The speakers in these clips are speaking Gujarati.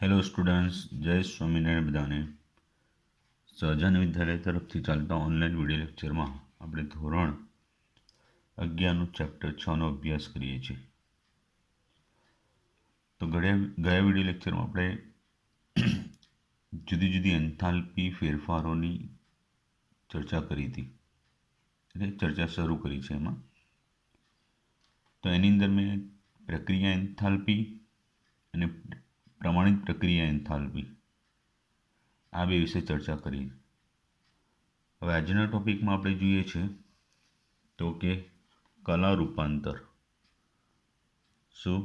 હેલો સ્ટુડન્ટ્સ, જય સ્વામિનારાયણ બધાને. સહજાન વિદ્યાલય તરફથી ચાલતા ઓનલાઈન વિડીયો લેક્ચરમાં આપણે ધોરણ 11નું ચેપ્ટર 6નો અભ્યાસ કરીએ છીએ. તો ગયા વિડીયો લેક્ચરમાં આપણે જુદી જુદી એન્થાલ્પી ફેરફારોની ચર્ચા કરી હતી, એટલે ચર્ચા શરૂ કરી છે એમાં. તો એની અંદર મેં પ્રક્રિયા એન્થાલ્પી અને પ્રમાણિત પ્રક્રિયા એન્થાલ્પી આ બે વિશે ચર્ચા કરી. હવે આજના ટોપિકમાં આપણે જોઈએ છે તો કે કલા રૂપાંતર. શું?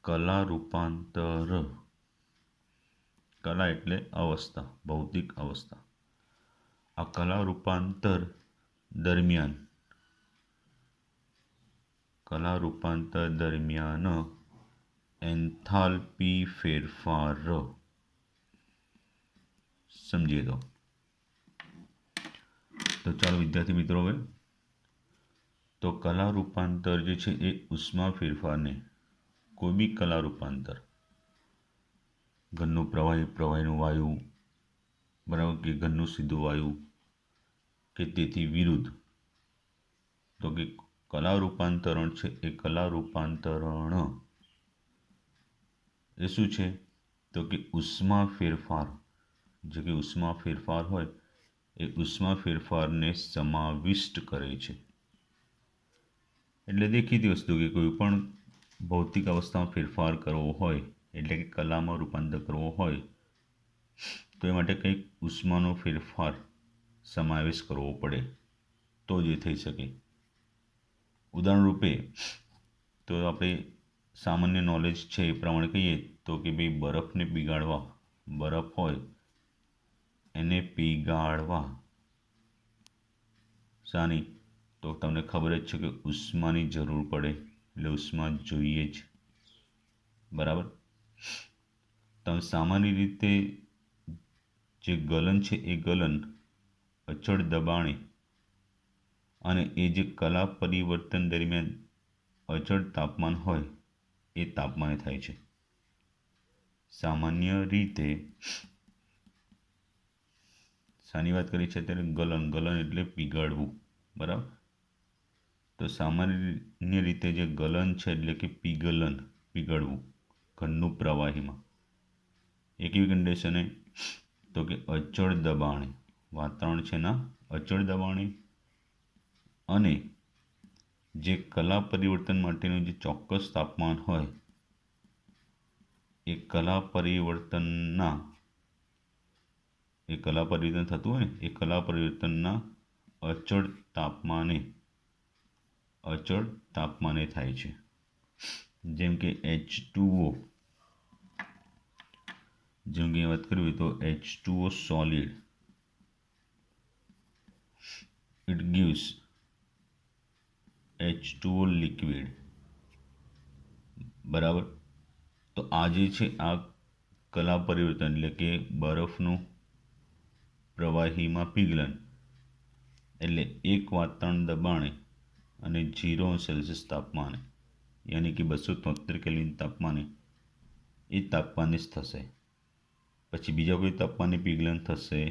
કલા રૂપાંતર. કલા એટલે અવસ્થા, ભૌતિક અવસ્થા. આ કલા રૂપાંતર દરમિયાન એન્થાલ્પી ફેરફાર સમજીએ. તો ચાલો વિદ્યાર્થી મિત્રો, હવે તો કલા રૂપાંતર જે છે એ ઉષ્મા ફેરફારને, કોઈ બી કલા રૂપાંતર, ઘનનું પ્રવાહીનું વાયુ, બરાબર, કે ઘનનું સીધું વાયુ કે તેથી વિરુદ્ધ, તો કે કલા રૂપાંતરણ છે એ કલા રૂપાંતરણ એ શું છે તો કે ઉષ્મા ફેરફાર, જે કે ઉષ્મા ફેરફાર હોય એ ઉષ્મા ફેરફારને સમાવિષ્ટ કરે છે. એટલે દેખીતી વસ્તુ કે કોઈ પણ ભૌતિક અવસ્થામાં ફેરફાર કરવો હોય, એટલે કે કલામાં રૂપાંતર કરવો હોય, તો એ માટે કંઈક ઉષ્માનો ફેરફાર સમાવેશ કરવો પડે તો જ એ થઈ શકે. ઉદાહરણ રૂપે તો આપણે સામાન્ય નોલેજ છે એ પ્રમાણે કહીએ તો કે ભાઈ બરફને પીગાળવા, બરફ હોય એને પીગાળવા શાની, તો તમને ખબર જ છે કે ઉષ્માની જરૂર પડે, એટલે ઉષ્મા જોઈએ જ, બરાબર. તમે સામાન્ય રીતે જે ગલન છે એ ગલન અચળ દબાણે અને એ જે કલા પરિવર્તન દરમિયાન અચળ તાપમાન હોય એ તાપમાને થાય છે. સામાન્ય રીતે શાની વાત કરી છે અત્યારે? ગલન એટલે પીગાળવું, બરાબર. તો સામાન્ય રીતે જે ગલન છે એટલે કે પીગળવું ઘનનું પ્રવાહીમાં, એ કેવી કન્ડિશને? તો કે અચળ દબાણે, વાતાવરણ છે ના અચળ દબાણે, અને જે કલા પરિવર્તન માટેનું જે ચોક્કસ તાપમાન હોય એ કલા પરિવર્તન થતું હોય ને એ કલા પરિવર્તનના અચળ તાપમાને થાય છે. જેમ કે H2O, જેમ કે વાત કરવી તો H2O solid, it gives H2O liquid, બરાબર. તો આ જે છે આ કલા પરિવર્તન એટલે કે બરફનું પ્રવાહીમાં પીગલન, એટલે એક વાતાવરણ દબાણે અને 0°C તાપમાને, યાની કે 273 કેલ્વિન તાપમાને, એ તાપમાને જ થશે. પછી બીજા કોઈ તાપમાને પીગલન થશે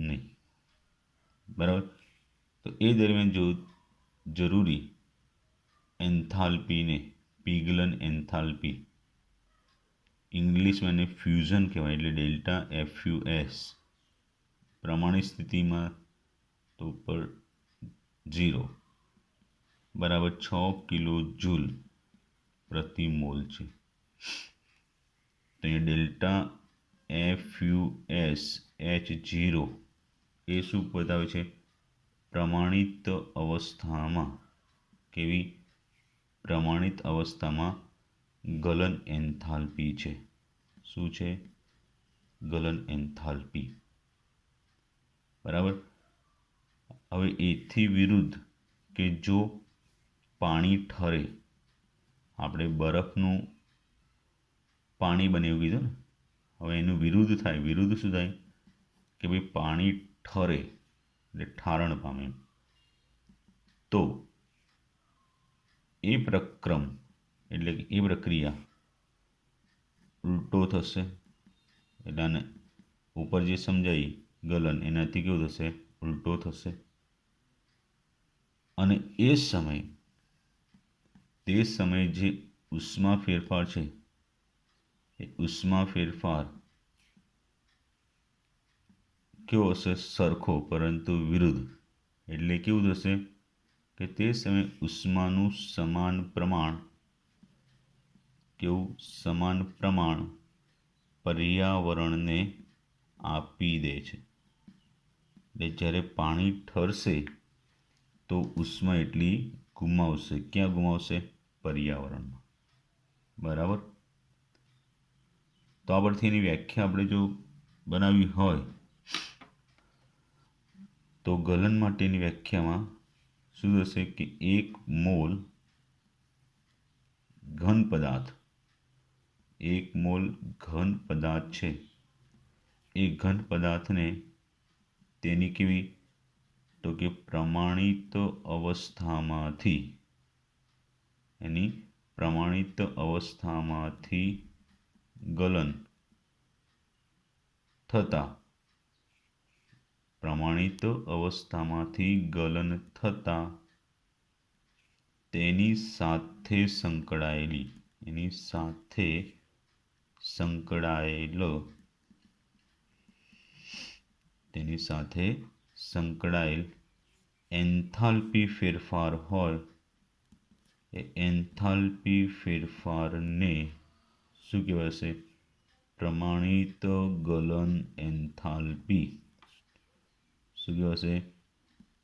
નહીં, બરાબર. તો એ દરમિયાન જો જરૂરી એન્થાલ્પીને, પીગલન એન્થાલ્પી, ઇંગ્લિશમાં એને ફ્યુઝન કહેવાય, એટલે ડેલ્ટા FUS, પ્રમાણિત સ્થિતિમાં તો ઉપર 0, બરાબર 6 કિલો જૂલ પ્રતિ મોલ છે. તો અહીંયા ડેલ્ટા FUS H0 એ શું બતાવે છે? પ્રમાણિત અવસ્થામાં, કેવી પ્રમાણિત અવસ્થામાં ગલન એન્થાલ્પી છે. શું છે? ગલન એન્થાલ્પી, બરાબર. હવે એથી વિરુદ્ધ કે જો પાણી ઠરે, આપણે બરફનું પાણી બને એવું કીધું ને, હવે એનું વિરુદ્ધ થાય. વિરુદ્ધ શું થાય? કે ભાઈ પાણી ઠરે એટલે ઠારણ પામે, તો એ પ્રક્રમ એટલે કે એ પ્રક્રિયા ઉલટો થશે, એટલે આને ઉપર જે સમજાઈ ગલન એનાથી કેવું થશે, ઉલટો થશે. અને એ સમયે જે ઉષ્મા ફેરફાર છે એ ઉષ્મા ફેરફાર કેવો હશે, સરખો પરંતુ વિરુદ્ધ. એટલે કેવું થશે કે તે સમયે ઉષ્માનું સમાન પ્રમાણ પર્યાવરણને આપી દે છે. એટલે જ્યારે પાણી ઠરશે તો ઉષ્મા એટલી ગુમાવશે. ક્યાં ગુમાવશે? પર્યાવરણમાં. બરાબર. તો આ પરથી એની વ્યાખ્યા આપણે જો બનાવવી હોય તો ગલન માટેની વ્યાખ્યામાં શું થશે કે 1 મોલ ઘન પદાર્થ છે એ ઘન પદાર્થને તેની કેવી તો કે પ્રમાણિત અવસ્થામાંથી ગલન થતા તેની સાથે સંકળાયેલ એન્થાલ્પી ફેરફાર હોય એ એન્થાલ્પી ફેરફારને શું કહેવાશે? પ્રમાણિત ગલન એન્થાલ્પી. શું કહેવાશે?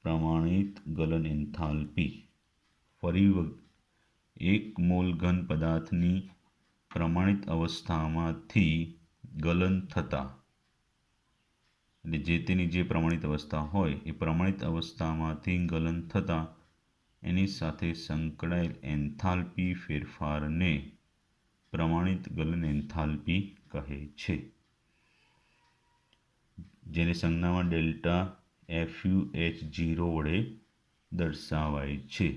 પ્રમાણિત ગલન એન્થાલ્પી. ફરી 1 મોલ ઘન પદાર્થની પ્રમાણિત અવસ્થામાંથી ગલન થતા, એટલે જે તેની જે પ્રમાણિત અવસ્થા હોય એ પ્રમાણિત અવસ્થામાંથી ગલન થતા એની સાથે સંકળાયેલ એન્થાલ્પી ફેરફારને પ્રમાણિત ગલન એન્થાલ્પી કહે છે, જેને સંજ્ઞામાં ડેલ્ટા FuH0 વડે દર્શાવાય છે.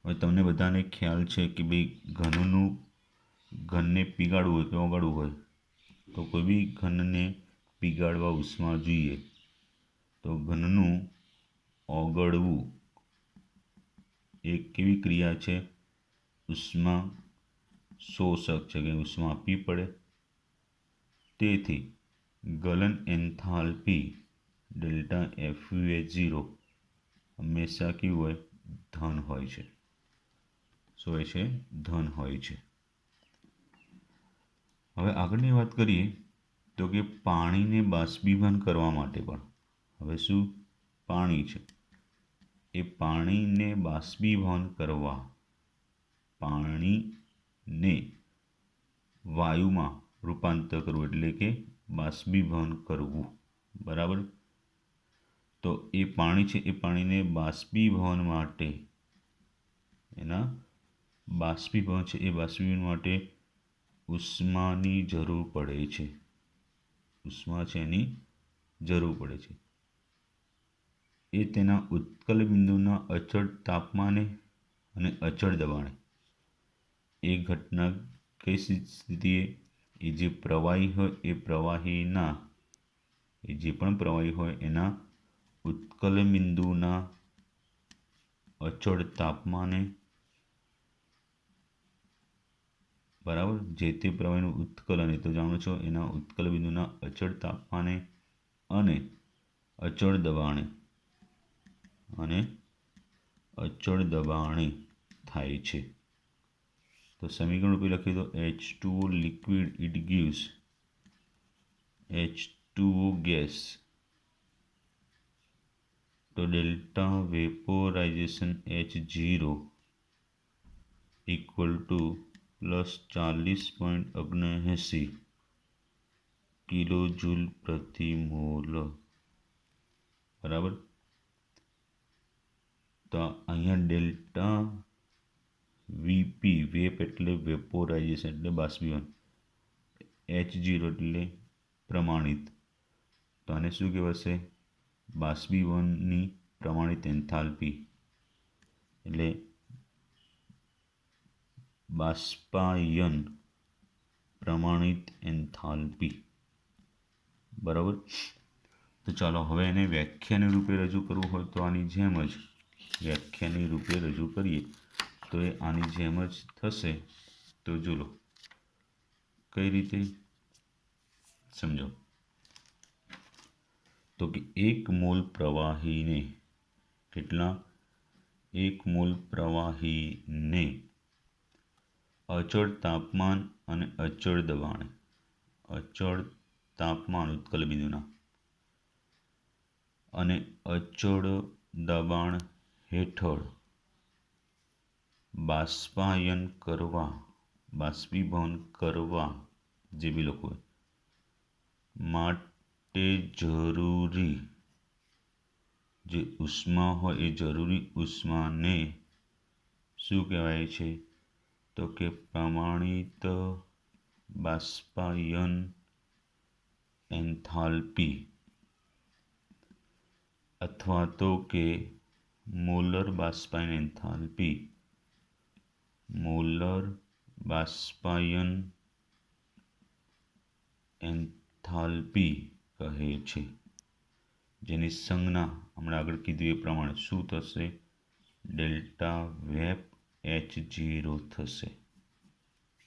હવે તમને બધાને ખ્યાલ છે કે ભાઈ ઘનને પીગાળવું હોય કે ઓગાળવું હોય તો કોઈ બી ઘનને પીગાળવા ઉષ્મા જોઈએ તો ઘનનું ઓગળવું એ કેવી ક્રિયા છે? ઉષ્મા શોષક છે કે ઉષ્મા આપવી પડે. તેથી ગલન એન્થાલ્પી ડેલ્ટા FuH0 હંમેશા કેવું હોય? ધન હોય છે. શું હોય છે? ધન હોય છે. હવે આગળની વાત કરીએ તો કે પાણીને બાષ્પીભવન કરવા માટે પણ, હવે શું? પાણી છે એ પાણીને બાષ્પીભવન કરવા, પાણીને વાયુમાં રૂપાંતર કરવું એટલે કે બાષ્પીભવન કરવું. બરાબર. તો એ પાણી છે એ પાણીને બાષ્પીભવન માટે ઉષ્માની જરૂર પડે છે. ઉષ્મા છે એની જરૂર પડે છે. એ તેના ઉત્કલ બિંદુના અચળ તાપમાને અને અચળ દબાણે એ ઘટના કઈ સ્થિતિએ એ જે પ્રવાહી હોય એના ઉત્કલ બિંદુના અચળ તાપમાને, બરાબર, જે તે પ્રવાહીનું ઉત્કલન એ તો જાણો છો, એના ઉત્કલ બિંદુના અચળ તાપમાને અને અચળ દબાણે થાય છે. તો સમીકરણ રૂપે લખીએ તો H2O liquid it gives H2O gas. તો delta vaporization H0 equal to plus 40.79 kilojoule પ્રતિ મોલ. બરાબર. તો અહીંયા ડેલ્ટા વીપી, વેપ એટલે વેપોરાઇઝેશન એટલે બાષ્પીભવન, H0 એટલે પ્રમાણિત. તો આને શું કહેવાશે? બાષ્પીભવનની પ્રમાણિત એન્થાલ્પી. એટલે બાષ્પાયન પ્રમાણિત એન્થાલ્પી. બરાબર. તો ચાલો હવે એને વ્યાખ્યાની રૂપે રજૂ કરવું હોય તો આની જેમ જ વ્યાખ્યાની રૂપે રજૂ કરીએ તો એ આની જેમ જ થશે. તો જો લો કઈ રીતે સમજો. તો કે 1 મોલ પ્રવાહીને કેટલા 1 મોલ પ્રવાહીને અચળ તાપમાન અને અચળ દબાણે ઉત્કલ બિંદુના અને અચળ દબાણ હેઠળ બાષ્પીભવન કરવા જે બી લોકો માટે જરૂરી જે ઉષ્મા હોય એ જરૂરી ઉષ્માને શું કહેવાય છે? તો કે પ્રમાણિત બાષ્પાયન એન્થાલ્પી અથવા તો કે મોલર બાષ્પાયન એન્થાલ્પી કહે છે. જેની સંજ્ઞા હમણાં આગળ કીધું એ પ્રમાણે શું થશે? ડેલ્ટા વેપ H0 થશે.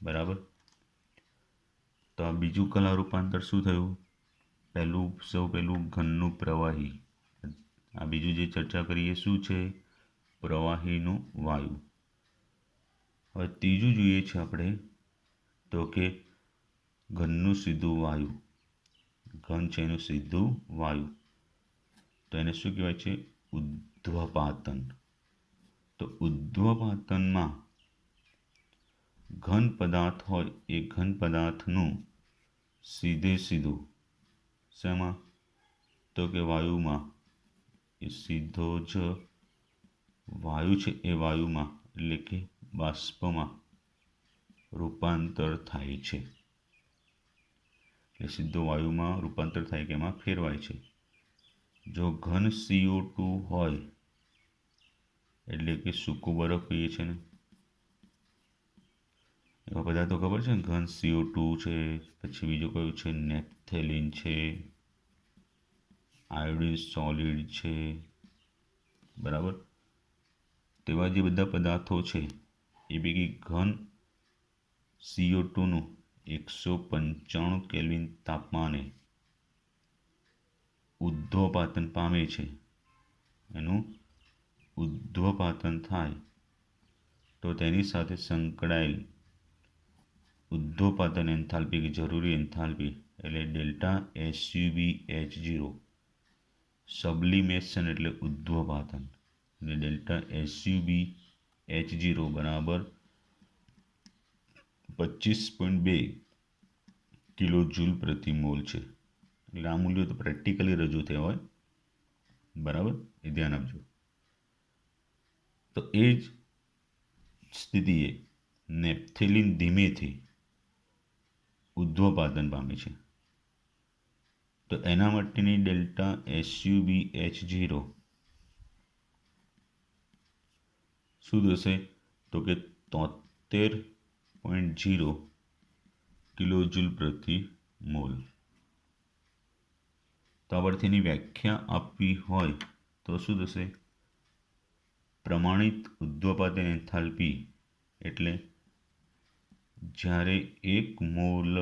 બરાબર. તો આ બીજું કલા રૂપાંતર શું થયું? પહેલું ઘનનું પ્રવાહી, આ બીજું જે ચર્ચા કરીએ શું છે? પ્રવાહીનું વાયુ. હવે ત્રીજું જોઈએ છે આપણે તો કે ઘનનું સીધું વાયુ. ઘન છે એનું સીધું વાયુ, તો એને શું કહેવાય છે? ઉદ્ધ્વપાતન. તો ઉદ્ધ્વપાતનમાં ઘન પદાર્થ હોય એ ઘન પદાર્થનું સીધું શેમાં? તો કે વાયુમાં, એ સીધો જ વાયુ છે એ વાયુમાં એટલે કે બાષ્પમાં રૂપાંતર થાય છે. એટલે સીધો વાયુમાં રૂપાંતર થાય કે એમાં ફેરવાય છે. જો ઘન CO2 હોય એટલે કે સૂકો બરફ કહીએ છીએ ને, એવા પદાર્થો ખબર છે ને? ઘન CO2 છે, પછી બીજું કયું છે? નેપ્થેલિન છે, આયોડિન સોલિડ છે. બરાબર. તેવા જે બધા પદાર્થો છે એ પૈકી ઘન CO2 નું 195 કેલ્વિન તાપમાને ઉદ્ધ્વપાતન પામે છે. એનું ઉદ્ધ્વપાતન થાય તો તેની સાથે સંકળાયેલ ઉદ્ધ્વપાતન એન્થાલ્પી કે જરૂરી એન્થાલ્પી એટલે ડેલ્ટા SUB સબ્લિમેશન એટલે ઉદ્ધ્વપાતન, એટલે ડેલ્ટા SUB બરાબર 25.2 કિલો જૂલ પ્રતિ મોલ છે. એટલે આ મૂલ્યો તો પ્રેક્ટિકલી રજૂ થયા હોય. બરાબર, એ ધ્યાન આપજો. તો એ જ સ્થિતિએ નેપ્થેલિન ધીમેથી ઉદ્ધ્વપાતન પામે છે. તો એના માટેની ડેલ્ટા SUB શું થશે? તો કે 73.0 કિલો જૂલ પ્રતિ મોલ. તો આ પરથી એની વ્યાખ્યા આપવી હોય તો શું થશે? પ્રમાણિત ઉદ્ધ્વપાતન એન્થાલ્પી એટલે જ્યારે 1 મોલ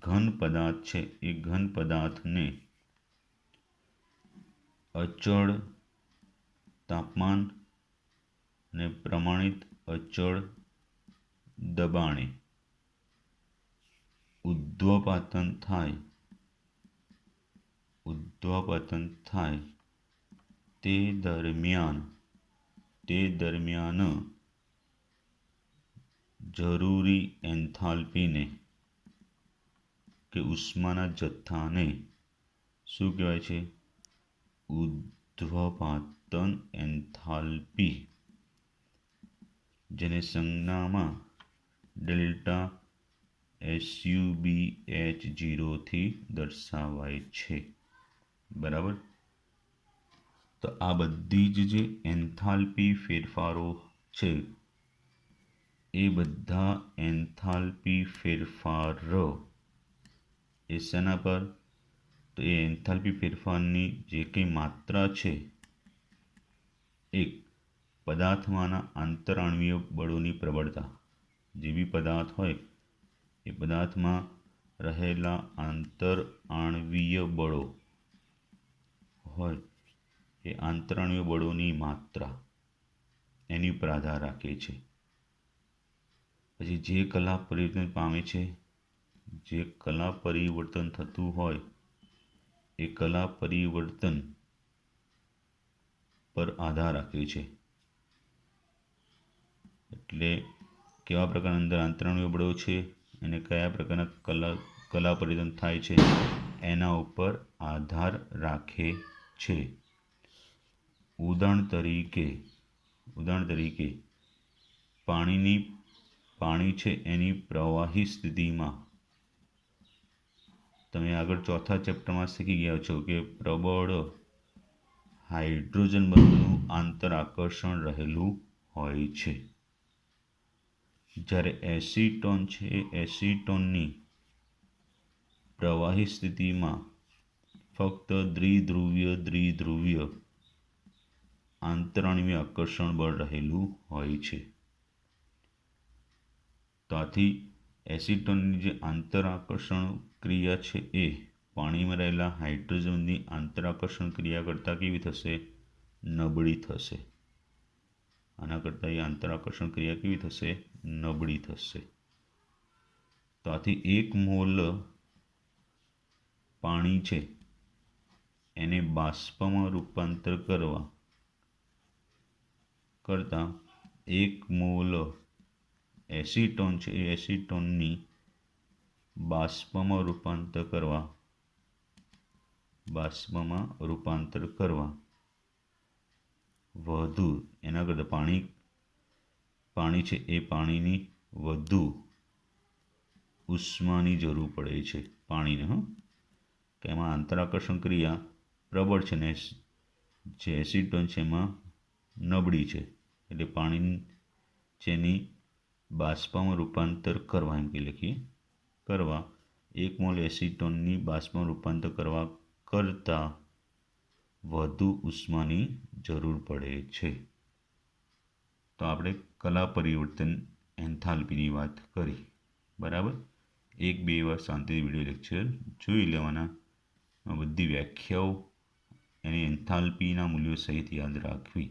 ઘન પદાર્થ છે એ ઘન પદાર્થને અચળ તાપમાન અને પ્રમાણિત અચળ દબાણે ઉદ્ધ્વપાતન થાય તે દરમિયાન જરૂરી એન્થાલ્પીને કે ઉષ્માના જથ્થાને શું કહેવાય છે? ઉદ્ધ્વપાતન એન્થાલ્પી, જેને સંજ્ઞામાં ડેલ્ટા SUB થી દર્શાવાય છે. બરાબર. તો આ બધી જ જે એન્થાલ્પી ફેરફારો છે એ બધા એન્થાલ્પી ફેરફાર એ શેના પર? તો એ એન્થાલ્પી ફેરફારની જે કંઈ માત્રા છે, એક પદાર્થમાંના આંતરાણવીય બળોની પ્રબળતા, જે બી પદાર્થ હોય એ પદાર્થમાં રહેલા આંતરાણવીય બળો હોય એ આંતરાણવીય બળોની માત્રા એની ઉપર આધાર રાખે છે. પછી જે કલા પરિવર્તન પામે છે, જે કલા પરિવર્તન થતું હોય એ કલા પરિવર્તન પર આધાર રાખે છે. એટલે કેવા પ્રકારના અંદર આંતરાણવીય બળો છે અને કયા પ્રકારના કલા પરિવર્તન થાય છે એના ઉપર આધાર રાખે છે. ઉદાહરણ તરીકે પાણી છે એની પ્રવાહી સ્થિતિમાં તમે આગળ ચોથા ચેપ્ટરમાં શીખી ગયા છો કે પ્રબળ હાઇડ્રોજન બંધનું આંતર આકર્ષણ રહેલું હોય છે. જ્યારે એસીટોન છે એ એસીટોનની પ્રવાહી સ્થિતિમાં ફક્ત દ્વિધ્રુવીય આંતરાણવીય આકર્ષણ બળ રહેલું હોય છે. તો આથી એસીટોનની જે આંતર આકર્ષણ ક્રિયા છે એ પાણીમાં રહેલા હાઇડ્રોજનની આંતર આકર્ષણ ક્રિયા કરતાં કેવી થશે? નબળી થશે. આના કરતાં એ આંતર આકર્ષણ ક્રિયા કેવી થશે? નબળી થશે. તો આથી 1 મોલ પાણી છે એને બાષ્પમાં રૂપાંતર કરતાં 1 મોલ એસીટોન છે એ એસીટોનની બાષ્પમાં રૂપાંતર કરવા વધુ એના કરતાં પાણી છે એ પાણીની વધુ ઉષ્માની જરૂર પડે છે પાણીને. કે એમાં આંતરાકર્ષણ ક્રિયા પ્રબળ છે ને જે એસીટોન છે એમાં નબળી છે. એટલે પાણી છે એની બાષ્પમાં રૂપાંતર કરવા એમ કે લખીએ 1 મોલ એસીટોનની બાષ્પમાં રૂપાંતર કરવા કરતાં વધુ ઉષ્માની જરૂર પડે છે. તો આપણે કલા પરિવર્તન એન્થાલ્પીની વાત કરી. બરાબર. 1-2 વાર શાંતિથી વિડીયો લેક્ચર જોઈ લેવાના. બધી વ્યાખ્યાઓ એની એન્થાલ્પીના મૂલ્યો સહિત યાદ રાખવી.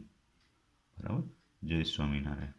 બરાબર. જય સ્વામિનારાયણ.